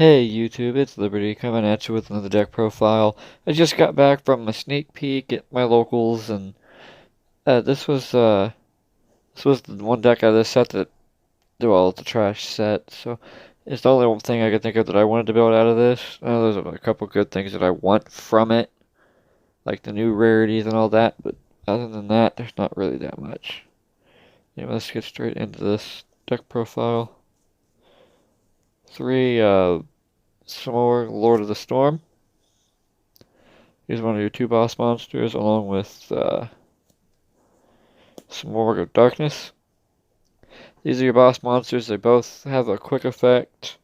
Hey YouTube, it's Liberty coming at you with another deck profile. I just got back from a sneak peek at my locals, and this was the one deck out of this set that well, it's a trash set, so it's the only one thing I could think of that I wanted to build out of this. There's a couple good things that I want from it, like the new rarities and all that, but other than that, there's not really that much. Anyway, let's get straight into this deck profile. Three Simorgh, Lord of the Storm. He's one of your two boss monsters, along with Simorgh of Darkness. These are your boss monsters. They both have a quick effect.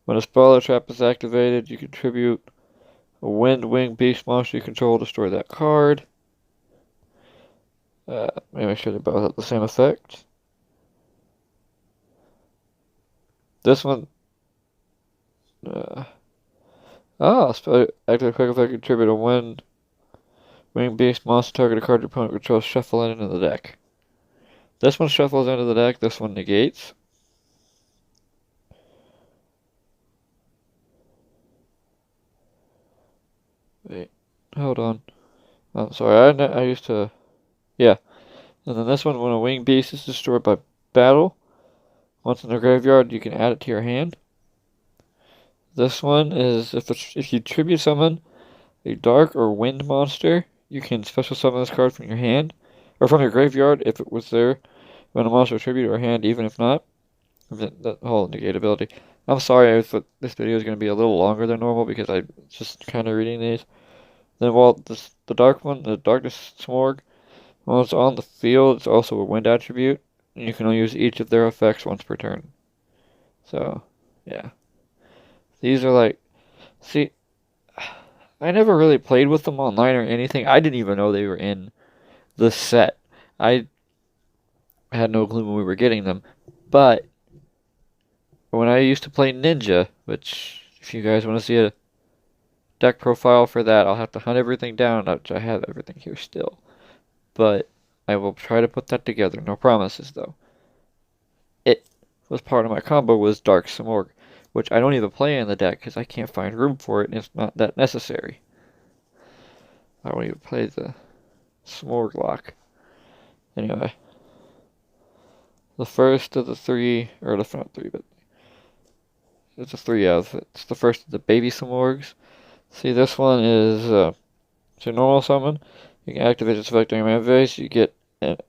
When a spell or trap is activated, you contribute a Wind Wing Beast monster you control to destroy that card. Make sure they both have the same effect. This one, spell activate quick effect, contribute a Wind Wing Beast monster target a card your opponent controls, shuffle it into the deck. This one shuffles into the deck, this one negates. Wait, hold on. I'm sorry, I used to... Yeah. And then this one, when a winged beast is destroyed by battle, once in the graveyard, you can add it to your hand. This one is, if you tribute summon a dark or wind monster, you can special summon this card from your hand, or from your graveyard if it was there when a monster tribute or hand, even if not. That whole negate ability. I'm sorry if this video is going to be a little longer than normal because I'm just kind of reading these. Then, the dark one, the Darkness Simorgh, while it's on the field, it's also a wind attribute, and you can only use each of their effects once per turn. So, yeah. These are like, see, I never really played with them online or anything. I didn't even know they were in the set. I had no clue when we were getting them. But, when I used to play Ninja, which, if you guys want to see a deck profile for that, I'll have to hunt everything down, which I have everything here still. But I will try to put that together. No promises, though. It was part of my combo was Dark Simorgh, which I don't even play in the deck because I can't find room for it and it's not that necessary. I don't even play the Simorgh lock. Anyway, the first of the three, or the not three, but it's a three of. It's the first of the baby Simorghs. See, this one is it's a normal summon. You can activate its effect during your mana phase. You get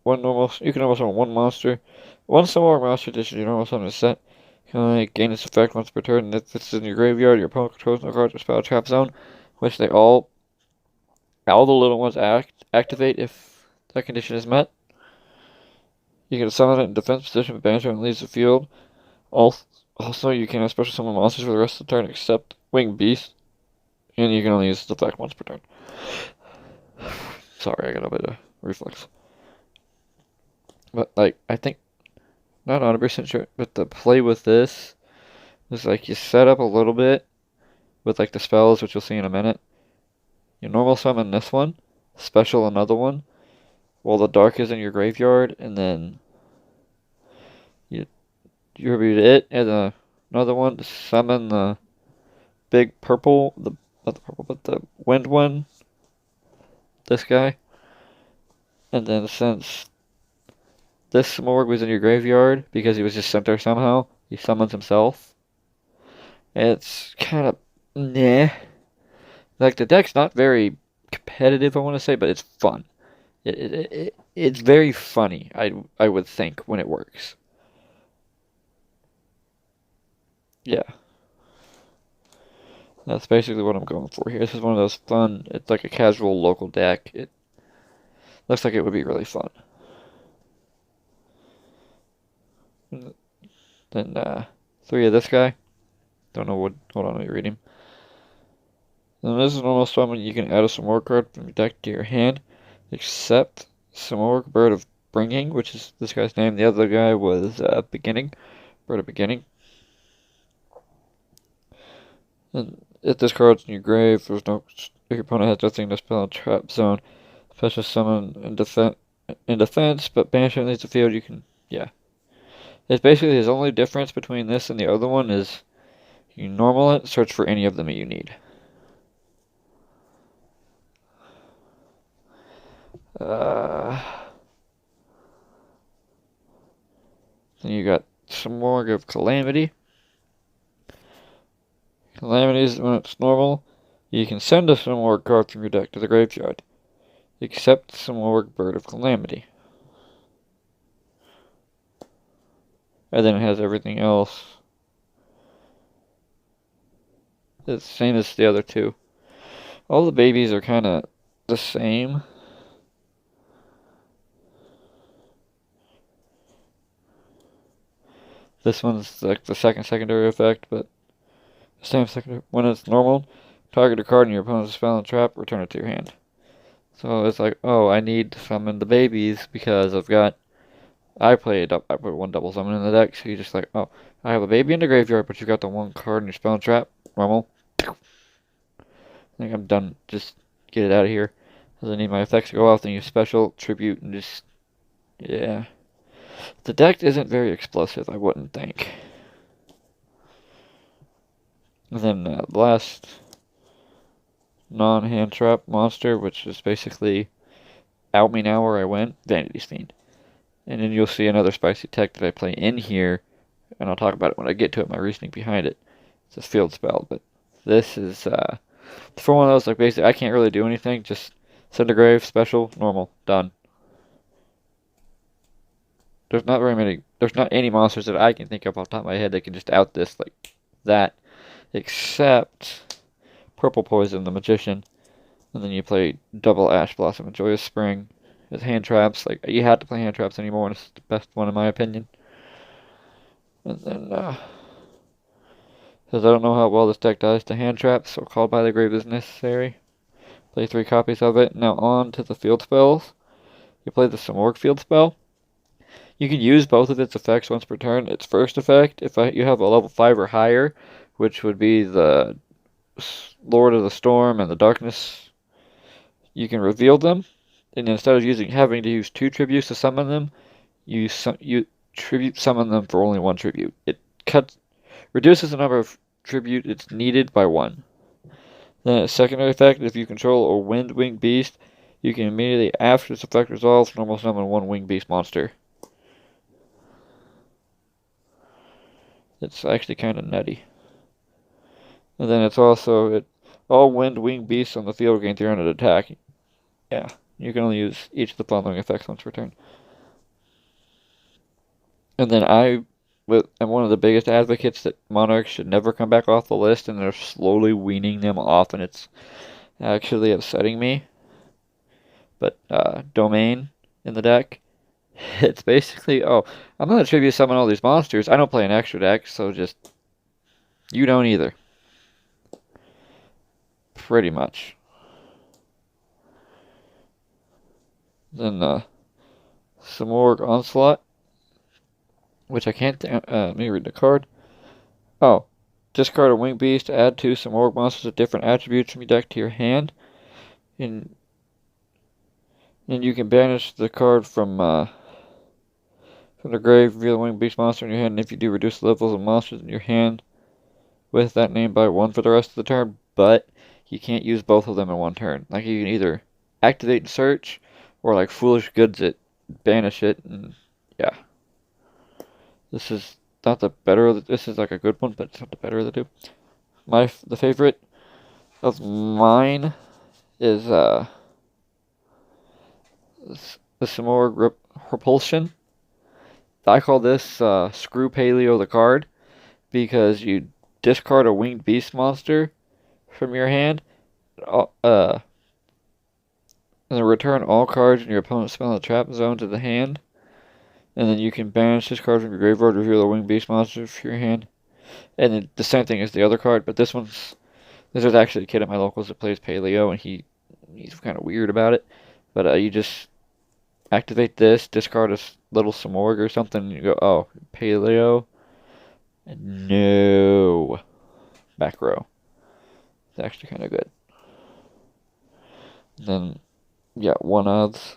one normal. You can normal summon one monster. One Simorgh monster addition to your normal summon is set. You can only gain its effect once per turn. If it's in your graveyard, your opponent controls no cards or spell trap zone, which they all the little ones activate if that condition is met. You can summon it in defense position if banish and leaves the field. Also, you can have special summon monsters for the rest of the turn except Winged Beast, and you can only use the effect once per turn. Sorry, I got a bit of reflex. But, like, I think, not 100% sure, but the play with this is, like, you set up a little bit with, like, the spells, which you'll see in a minute. You normal summon this one, special another one, while the dark is in your graveyard, and then you tribute it, and another one to summon the big purple, not the purple, but the wind one, this guy. And then since this Simorgh was in your graveyard, because he was just sent there somehow, he summons himself. It's kind of nah. Like, the deck's not very competitive, I want to say, but it's fun. It's very funny, I would think, when it works. Yeah. That's basically what I'm going for here. This is one of those fun, it's like a casual local deck. It looks like it would be really fun. Then, three of this guy. Don't know what, hold on, let me read him. Then this is normal summon. You can add a Simorgh card from your deck to your hand, except Simorgh, Bird of Bringing, which is this guy's name. The other guy was Beginning, Bird of Beginning. And if this card's in your grave, there's no. If your opponent has nothing to spell in trap zone, special summon in defense, but banish it leaves the field. You can, yeah. It's basically his only difference between this and the other one is You normal it, search for any of them you need. Then you got Simorgh of Calamity. Calamities, when it's normal, you can send a Simorgh card from your deck to the graveyard, except Simorgh Bird of Calamity. And then it has everything else. It's the same as the other two. All the babies are kind of the same. This one's like the second secondary effect, but the same secondary. When it's normal, target a card in your opponent's spell and trap, return it to your hand. So it's like, oh, I need to summon the babies because I put one double summon in the deck, so you're just like, oh, I have a baby in the graveyard, but you got the one card in your spell and trap, normal. I think I'm done. Just get it out of here. Because I need my effects to go off, then use special, tribute, and just, yeah. The deck isn't very explosive, I wouldn't think. And then the last non-hand trap monster, which is basically Out Me Now Where I Went, Vanity's Fiend. And then you'll see another spicy tech that I play in here, and I'll talk about it when I get to it, my reasoning behind it. It's a field spell, but this is, for one of those, like, basically, I can't really do anything, just send a grave, special, normal, done. There's not any monsters that I can think of off the top of my head that can just out this like that, except Purple Poison, the Magician, and then you play double Ash Blossom and Joyous Spring as hand traps. Like, you have to play hand traps anymore, and it's the best one in my opinion. And then, because I don't know how well this deck does to hand traps, so Called by the Grave is necessary. Play 3 copies of it. Now on to the field spells. You play the Simorgh field spell. You can use both of its effects once per turn. Its first effect, if you have a level 5 or higher, which would be the Lord of the Storm and the Darkness, you can reveal them. And instead of having to use 2 tributes to summon them, you tribute summon them for only 1 tribute. It reduces the number of tribute it's needed by 1. Then its secondary effect, if you control a Wind-Winged Beast, you can immediately, after its effect resolves, normal summon 1 Winged Beast monster. It's actually kind of nutty. And then it's also, all Wind-Winged Beasts on the field gain 300 attack. Yeah, you can only use each of the following effects once per turn. And then I'm one of the biggest advocates that Monarchs should never come back off the list, and they're slowly weaning them off, and it's actually upsetting me. But Domain in the deck, it's basically, oh, I'm going to tribute summon all these monsters. I don't play an extra deck, so just, you don't either. Pretty much. Then Simorgh Onslaught, which I can't, let me read the card. Oh, discard a Winged Beast, add 2 Simorgh monsters with different attributes from your deck to your hand. And you can banish the card from the grave, reveal the Winged Beast monster in your hand, and if you do, reduce the levels of monsters in your hand with that name by 1 for the rest of the turn, but you can't use both of them in one turn. Like, you can either activate and search, or like Foolish Goods it, banish it, and yeah. This is not the better this is like a good one, but it's not the better of the two. The favorite of mine is the Simorgh Repulsion. I call this Screw Paleo the card, because you discard a Winged Beast monster from your hand, and then return all cards in your opponent's spell and trap zone to the hand, and then you can banish this card from your graveyard, reveal a Winged Beast monster from your hand, and then the same thing as the other card, but this is actually a kid at my locals that plays Paleo, and he's kind of weird about it, but you just activate this, discard a little Simorgh or something, and you go, oh, Paleo, no, back row. It's actually kind of good. Then, you got 1 odds.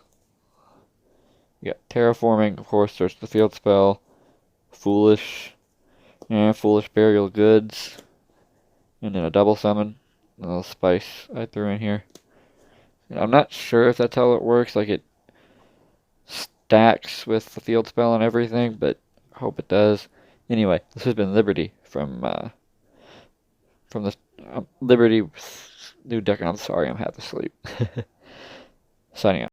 You got Terraforming, of course, search the field spell. Foolish Burial Goods. and then a double summon, a little spice I threw in here. And I'm not sure if that's how it works, like it stacks with the field spell and everything, but I hope it does. Anyway, this has been Liberty from the Liberty new deck. I'm sorry, I'm half asleep. Signing out.